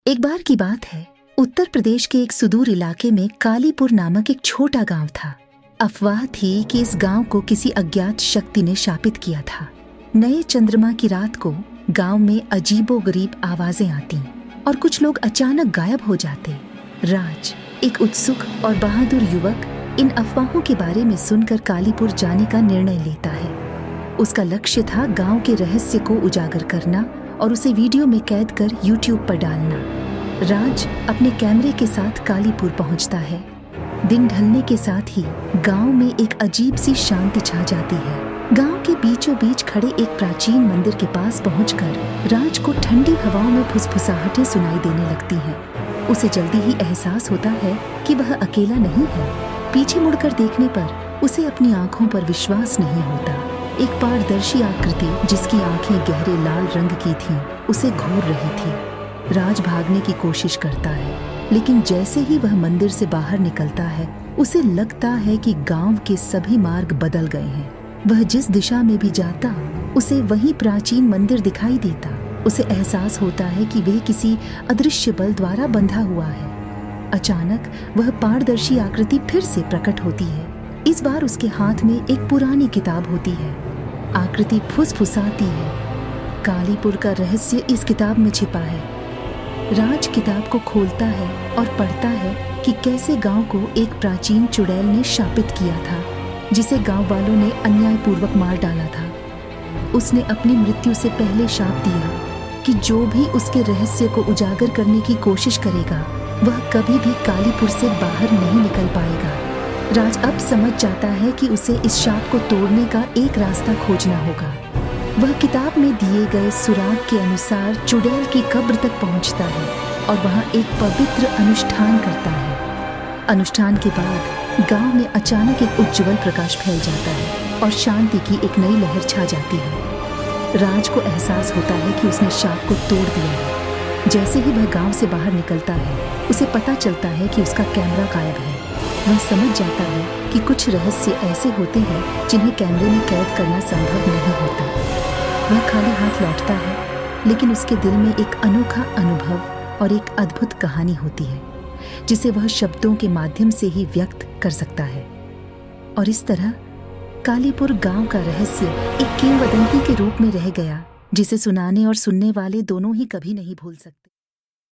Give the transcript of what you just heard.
एक बार की बात है, उत्तर प्रदेश के एक सुदूर इलाके में कालीपुर नामक एक छोटा गांव था। अफवाह थी कि इस गांव को किसी अज्ञात शक्ति ने शापित किया था। नए चंद्रमा की रात को गांव में अजीबोगरीब आवाजें आती और कुछ लोग अचानक गायब हो जाते। राज, एक उत्सुक और बहादुर युवक, इन अफवाहों के बारे में सुनकर कालीपुर जाने का निर्णय लेता है। उसका लक्ष्य था गांव के रहस्य को उजागर करना और उसे वीडियो में कैद कर YouTube पर डालना। राज अपने कैमरे के साथ कालीपुर पहुंचता है। दिन ढलने के साथ ही गांव में एक अजीब सी शांति छा जाती है। गांव के बीचों बीच खड़े एक प्राचीन मंदिर के पास पहुंचकर राज को ठंडी हवाओं में फुसफुसाहटें सुनाई देने लगती हैं। उसे जल्दी ही एहसास होता है कि वह अकेला नहीं है। पीछे मुड़कर देखने पर उसे अपनी आंखों पर विश्वास नहीं होता। एक पारदर्शी आकृति जिसकी आंखें गहरे लाल रंग की थीं, उसे घूर रही थी। राज भागने की कोशिश करता है, लेकिन जैसे ही वह मंदिर से बाहर निकलता है, उसे लगता है कि गांव के सभी मार्ग बदल गए हैं। वह जिस दिशा में भी जाता, उसे वही प्राचीन मंदिर दिखाई देता। उसे एहसास होता है कि वह किसी अदृश्य बल द्वारा बंधा हुआ है। अचानक वह पारदर्शी आकृति फिर से प्रकट होती है। इस बार उसके हाथ में एक पुरानी किताब होती है। आकृति फुसफुसाती है, कालीपुर का रहस्य इस किताब में छिपा है। राज किताब को खोलता है और पढ़ता है कि कैसे गांव को एक प्राचीन चुड़ैल ने शापित किया था, जिसे गांव वालों ने अन्यायपूर्वक मार डाला था। उसने अपनी मृत्यु से पहले शाप दिया कि जो भी उसके रहस्य को उजागर करने की कोशिश करेगा, वह कभी भी कालीपुर से बाहर नहीं निकल पाएगा। राज अब समझ जाता है कि उसे इस शाप को तोड़ने का एक रास्ता खोजना होगा। वह किताब में दिए गए सुराग के अनुसार चुड़ैल की कब्र तक पहुंचता है और वहां एक पवित्र अनुष्ठान करता है। अनुष्ठान के बाद गांव में अचानक एक उज्ज्वल प्रकाश फैल जाता है और शांति की एक नई लहर छा जाती है। राज को एहसास होता है कि उसने शाप को तोड़ दिया है। जैसे ही वह गांव से बाहर निकलता है, उसे पता चलता है कि उसका कैमरा गायब है। वह समझ जाता है कि कुछ रहस्य ऐसे होते हैं जिन्हें कैमरे में कैद करना संभव नहीं होता। वह खाली हाथ लौटता है, लेकिन उसके दिल में एक अनोखा अनुभव और एक अद्भुत कहानी होती है, जिसे वह शब्दों के माध्यम से ही व्यक्त कर सकता है। और इस तरह कालीपुर गांव का रहस्य एक किंवदंती के रूप में रह गया, जिसे सुनाने और सुनने वाले दोनों ही कभी नहीं भूल सकते।